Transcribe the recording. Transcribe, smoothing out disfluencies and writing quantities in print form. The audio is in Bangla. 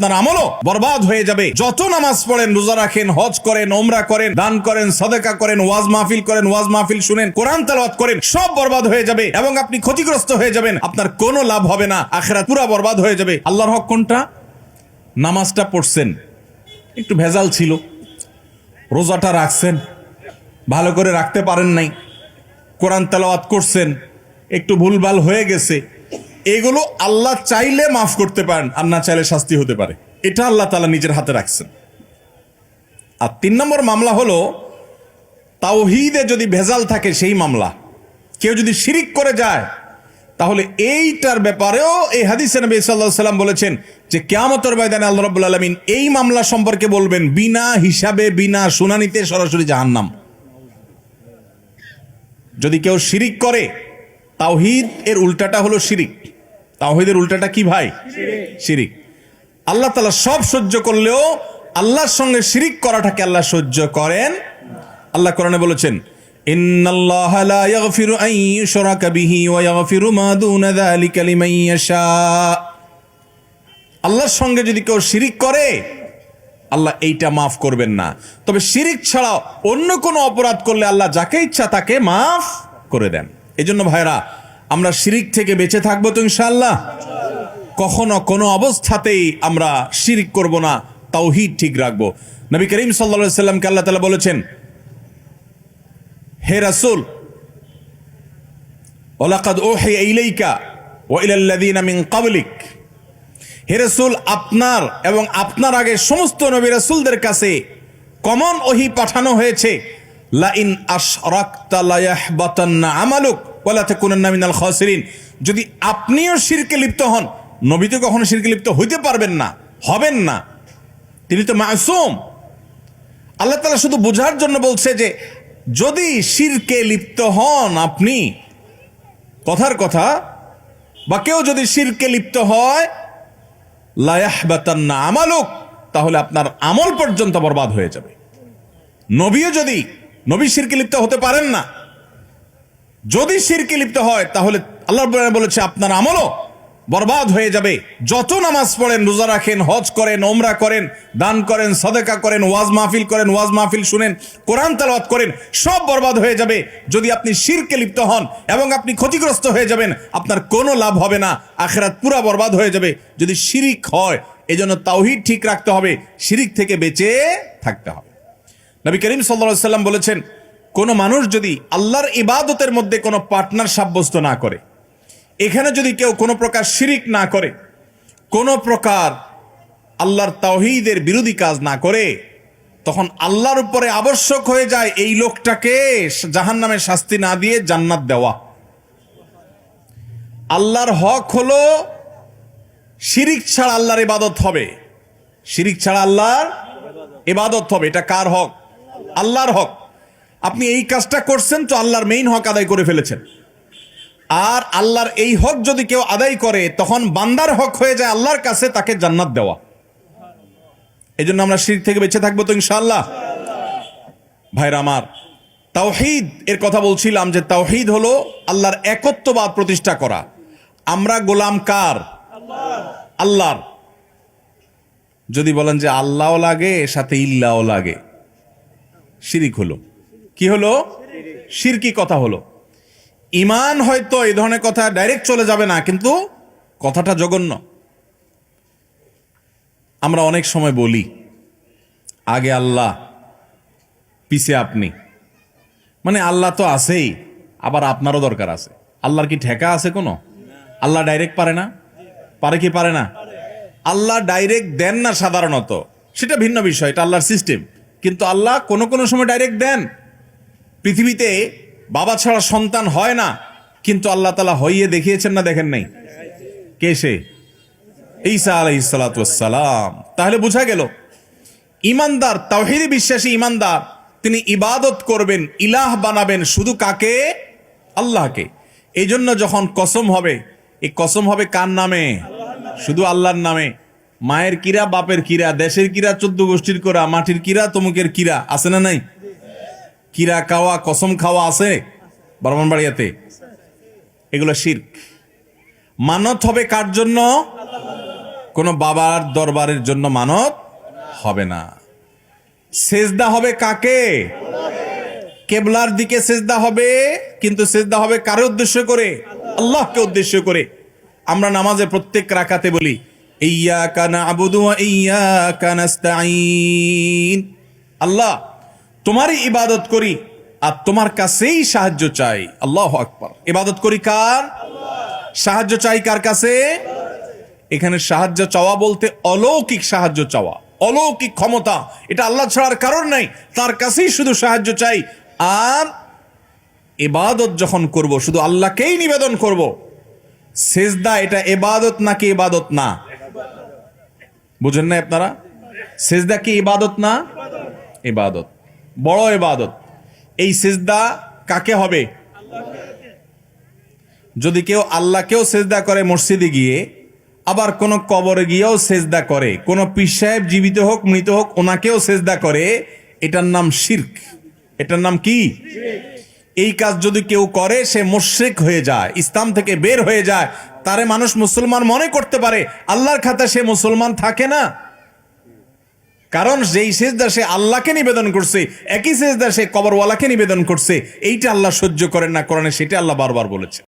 আপনার আমলও বরবাদ হয়ে যাবে। যত নামাজ পড়েন, রোজা রাখেন, হজ করেন, ওমরা করেন, দান করেন, সাদাকা করেন, ওয়াজ মাহফিল করেন, ওয়াজ মাহফিল শুনেন, কোরআন তেলাওয়াত করেন, সব বরবাদ হয়ে যাবে এবং আপনি ক্ষতিগ্রস্ত হয়ে যাবেন। আপনার কোনো লাভ হবে না, আখিরাত পুরো বরবাদ হয়ে যাবে। আল্লাহর হক কোনটা? নামাজটা পড়ছেন, একটু ভেজাল ছিল, রোজাটা রাখছেন, ভালো করে রাখতে পারেন নাই, কোরআন তেলাওয়াত করছেন, একটু ভুলভাল হয়ে গেছে, এগুলো আল্লাহ চাইলে মাফ করতে পারেন, আর না চাইলে শাস্তি হতে পারে। এটা আল্লাহ তাআলা নিজের হাতে রাখছেন। আর 3 নম্বর মামলা হলো তাওহীদে যদি ভেজাল থাকে, সেই মামলা। কেউ যদি শিরিক করে যায়, তাহলে এইটার ব্যাপারেও এই হাদিসে নবী সাল্লাল্লাহু আলাইহি ওয়াসাল্লাম বলেছেন যে কিয়ামতের ময়দানে আল্লাহ রাব্বুল আলামিন এই মামলা সম্পর্কে বলবেন, বিনা হিসাবে, বিনা শুনানিতে সরাসরি জাহান্নাম। যদি কেউ শিরিক করে, তাওহীদ এর উল্টাটা হলো শিরিক। তাওহীদের উল্টাটা কি ভাই? শিরিক। আল্লাহ তাআলা সব সহ্য করলেও আল্লাহর সঙ্গে শিরিক করাটাকে আল্লাহ সহ্য করেন। আল্লাহ কোরআনে বলেছেন, ইন্নাল্লাহা লা ইয়াগফিরু আন ইউশরাকা বিহি ওয়া ইয়াগফিরু মা দুনা যালিকা লিমান ইয়াশা। আল্লাহর সঙ্গে যদি কেউ শিরিক করে, আল্লাহ এইটা মাফ করবেন না। তবে শিরিক ছাড়াও অন্য কোনো অপরাধ করলে আল্লাহ যাকে ইচ্ছা তাকে মাফ করে দেন। এজন্য ভাইরা, আমরা শিরিক থেকে বেঁচে থাকবো তো ইনশাআল্লাহ। কখনো কোনো অবস্থাতেই আমরা শিরিক করব না, তাওহীদ ঠিক রাখবো। নবী করিম সাল্লাল্লাহু আলাইহি সাল্লামকে আল্লাহ তাআলা বলেছেন, হে রাসূল, ওয়ালাকাদ উহিয়া ইলাইকা ওয়া ইলাল্লাযিনা মিন ক্বাবলিক, হে রাসূল, আপনার এবং আপনার আগে সমস্ত নবী রাসূলদের কাছে কমন ওহী পাঠানো হয়েছে, লা ইন আশরাকতা লা ইয়াহবাতান্না আমালুক ওয়া লা তাকুনান্না মিনাল খাসিরিন। যদি আপনিও শিরকে লিপ্ত হন, নবী তো কখনো শিরকে লিপ্ত হইতে পারবেন না, হবেন না, তিনি তো মাসুম। আল্লাহ তাআলা শুধু বোঝার জন্য বলছে যে যদি শিরকে লিপ্ত হন আপনি, কথার কথা, বা কেউ যদি শিরকে লিপ্ত হয়, লা ইয়াহবাতান্না আমালুক, তাহলে আপনার আমল পর্যন্ত বরবাদ হয়ে যাবে। নবীও যদি, নবী শিরকে লিপ্ত হতে পারেন না, যদি শিরকে লিপ্ত হয়, তাহলে আল্লাহ বলেছে আপনার আমলও বরবাদ হয়ে যাবে। যত নামাজ পড়েন, রোজা রাখেন, হজ করেন, ওমরা করেন, দান করেন, সাদাকা করেন, ওয়াজ মাহফিল করেন, ওয়াজ মাহফিল শুনেন, কোরআন তেলাওয়াত করেন, সব বরবাদ হয়ে যাবে যদি আপনি শিরকে লিপ্ত হন, এবং আপনি ক্ষতিগ্রস্ত হয়ে যাবেন। আপনার কোনো লাভ হবে না, আখিরাত পুরা বরবাদ হয়ে যাবে যদি শিরিক হয়। এজন্য তাওহীদ ঠিক রাখতে হবে, শিরিক থেকে বেঁচে থাকতে হবে। নবী করিম সাল্লাল্লাহু আলাইহি সাল্লাম বলেছেন, কোন মানুষ যদি আল্লাহর ইবাদতের মধ্যে কোনো পার্টনার সাব্যস্ত না করে, এখানে যদি কেউ কোনো প্রকার শিরিক না করে, কোনো প্রকার আল্লাহর তাওহীদের বিরোধী কাজ না করে, তখন আল্লাহর উপরে আবশ্যক হয়ে যায় এই লোকটাকে জাহান্নামের শাস্তি না দিয়ে জান্নাত দেওয়া। আল্লাহর হক হলো শিরিক ছাড়া আল্লাহর ইবাদত হবে, শিরিক ছাড়া আল্লাহর ইবাদত হবে। এটা কার হক? আল্লাহর হক। আপনি এই কাজটা করছেন তো আল্লাহর মেইন হক আদায় করে ফেলেছেন। আর আল্লাহর এই হক যদি কেউ আদায় করে, তখন বান্দার হক হয়ে যায় আল্লাহর কাছে তাকে জান্নাত দেওয়া। এই জন্য আমরা শিরক থেকে বেঁচে থাকবো তো ইনশাআল্লাহ। ভাইরা আমার, তাওহীদ এর কথা বলছিলাম যে তাওহীদ হলো আল্লাহর একত্ববাদ প্রতিষ্ঠা করা। আমরা গোলাম কার? আল্লাহর। যদি বলেন যে আল্লাহও লাগে সাথে ইল্লাহও লাগে, শিরিক হলো। কি হলো? শিরকি কথা হলো। ঈমান হয়তো এই ধরনের কথা ডাইরেক্ট চলে যাবে না, কিন্তু কথাটা জঘন্য। আমরা অনেক সময় বলি আগে আল্লাহ পিছে আপনি, মানে আল্লাহ তো আছেই, আবার আপনারও দরকার আছে। আল্লাহর কি ঠেকা আছে কোনো? আল্লাহ ডাইরেক্ট পারে না? পারে কি পারে না? আল্লাহ ডাইরেক্ট দেন না সাধারণত, সেটা ভিন্ন বিষয়, এটা আল্লাহর সিস্টেম। কিন্তু আল্লাহ কোনো কোনো সময় ডাইরেক্ট দেন। পৃথিবীতে বাবা ছাড়া সন্তান হয় না, কিন্তু আল্লাহ তাআলা হইয়ে দেখিয়েছেন না, দেখেন নাই? কে সে? ঈসা আলাইহিস সালাতু ওয়াস সালাম। তাহলে বোঝা গেল ঈমানদার, তাওহীদে বিশ্বাসী ঈমানদার, তিনি ইবাদত করবেন, ইলাহ বানাবেন শুধু কাকে? আল্লাহকে। এই জন্য যখন কসম হবে, এই কসম হবে কার নামে? শুধু আল্লাহর নামে। মায়ের কিরা, বাপের কিরা, দেশের কিরা, 14 গোষ্ঠীর কিরা, মাটির কিরা, তমুকের কিরা, আছে না নাই? কিরা খাওয়া, কসম খাওয়া আছে ব্রাহ্মণবাড়িয়াতে। এগুলো শিরক। মানত হবে কার জন্য? কোনো বাবার দরবারের জন্য মানত হবে না। সেজদা হবে কাকে? কেবলার দিকে সেজদা হবে, কিন্তু সেজদা হবে কারে উদ্দেশ্য করে? আল্লাহকে উদ্দেশ্য করে। আমরা নামাজে প্রত্যেক রাকাতে বলি ইয়্যাকা না'বুদু ওয়া ইয়্যাকা নাস্তাঈন, আল্লাহ তোমারই ইবাদত করি আর তোমার কাছেই সাহায্য চাই। আল্লাহু আকবার। ইবাদত করি কার? সাহায্য চাই কার কাছে? এখানে সাহায্য চাওয়া বলতে অলৌকিক সাহায্য চাওয়া, অলৌকিক ক্ষমতা, এটা আল্লাহ ছাড়ার কারণ নাই, তার কাছেই শুধু সাহায্য চাই। আর ইবাদত যখন করব শুধু আল্লাহকেই নিবেদন করব। সেজদা এটা ইবাদত নাকি ইবাদত না? বুঝেন না আপনারা? সেজদা কি ইবাদত না? ইবাদত, বড় ইবাদত। এই সেজদা কাকে হবে? যদি কেউ আল্লাহকেও সেজদা করে মসজিদে গিয়ে, আবার কোন কবরে গিয়েও সেজদা করে, কোন পীর সাহেব জীবিত হোক মৃত হোক ওনাকেও সেজদা করে, এটার নাম শিরক। এটার নাম কি? এই কাজ যদি কেউ করে সে মুশরিক হয়ে যায়, ইসলাম থেকে বের হয়ে যায়। তারে মানুষ মুসলমান মনে করতে পারে, আল্লাহর খাতায় সে মুসলমান থাকে না। কারণ যেই সেজদা সে আল্লাহকে নিবেদন করছে, একই সেজদা সে কবরওয়ালাকে নিবেদন করছে। এইটা আল্লাহ সহ্য করেন না কোরআনে, সেটা আল্লাহ বারবার বলেছে।